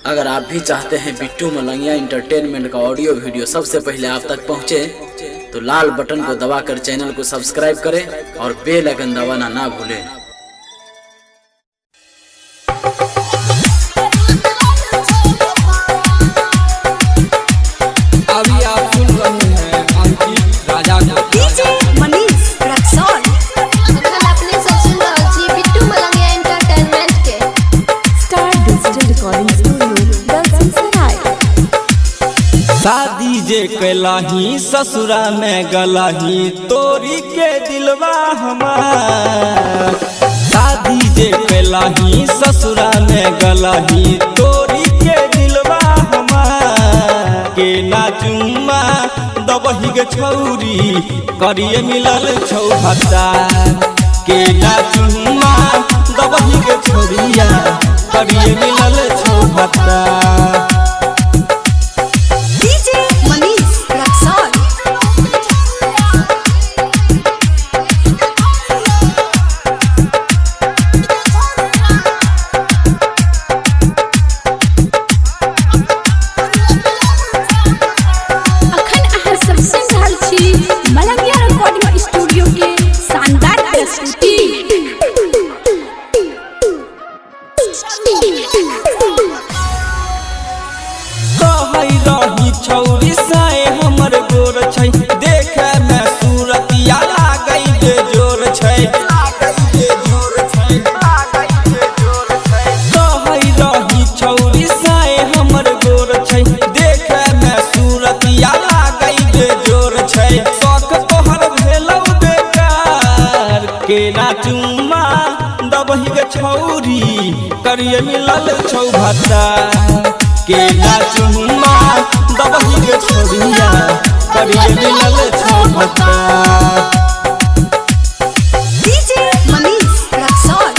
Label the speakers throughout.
Speaker 1: अगर आप भी चाहते हैं बिट्टू मलंगिया इंटरटेनमेंट का ऑडियो वीडियो सबसे पहले आप तक पहुंचे, तो लाल बटन को दबाकर चैनल को सब्सक्राइब करें और बेल आइकन दबाना ना भूलें।
Speaker 2: अभी आप सुन रहे हैं अंकित राजा को।
Speaker 3: डीजे मनीष रक्सौल
Speaker 4: अपने सब सुन रहल छी बिट्टू मलंगिया एंटरटेनमेंट के
Speaker 3: star digital recording studio Dalsinghsarai.
Speaker 2: शादी जे कैलाही ससुरा में गलाही तोरी के दिलवा हमार। शादी जे कैलाही ससुरा में गलाही तोरी के दिलवा हमार। के ना चुम्मा दबही गे छौरी करिए मिलल छौ भत्तार। के ना चुम्मा दबही गे छौरिया करिए मिलल छौ भत्तार।
Speaker 3: डीजे मनीष रक्सौल अखन अहाँ सब सुन रहल छी मलंगिया रिकॉर्डिंग स्टूडियो के शानदार प्रस्तुति।
Speaker 2: कहै रही छौरी साए हमर गोर छै, देखे में सूरतिया लागै बेजोर छै। कहै रही छौरी साए हमर गोर छै, देखे में सूरतिया लागै बेजोर छै। शौक तोहर भेलौ बेकार के ना चुम्मा दबही गे छौरी करिए मिलल छौ भत्तार। के ना चुम्मा दबही गे छौरिया करिए मिलल छौ भत्तार।
Speaker 3: डीजे मनीष रक्सौल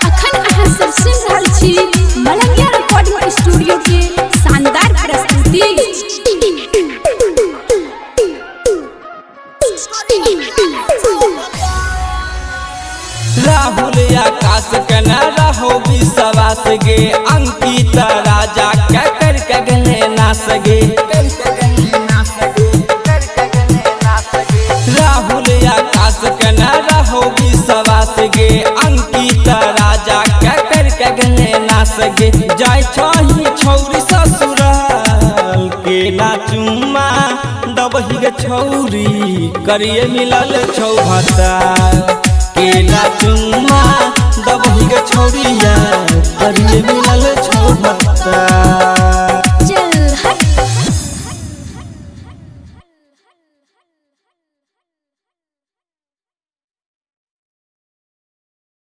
Speaker 3: अखन अहाँ सब सुन रहल छी मलंगिया रिकॉर्डिंग स्टूडियो के शानदार प्रस्तुति।
Speaker 2: राहुल आकाश के न रहो विश्वास गे, अंकित राजा के कर के गले नास गे। राहुल आकाश के न रहो विश्वास गे, अंकित राजा के कर के गले नास गे। जाय छही छौरी ससुराल के ना चुम्मा दबही गे छौरी करिए मिलल छौ भत्तार। के ना चुम्मा दबही गे छौरिया करिए मिलल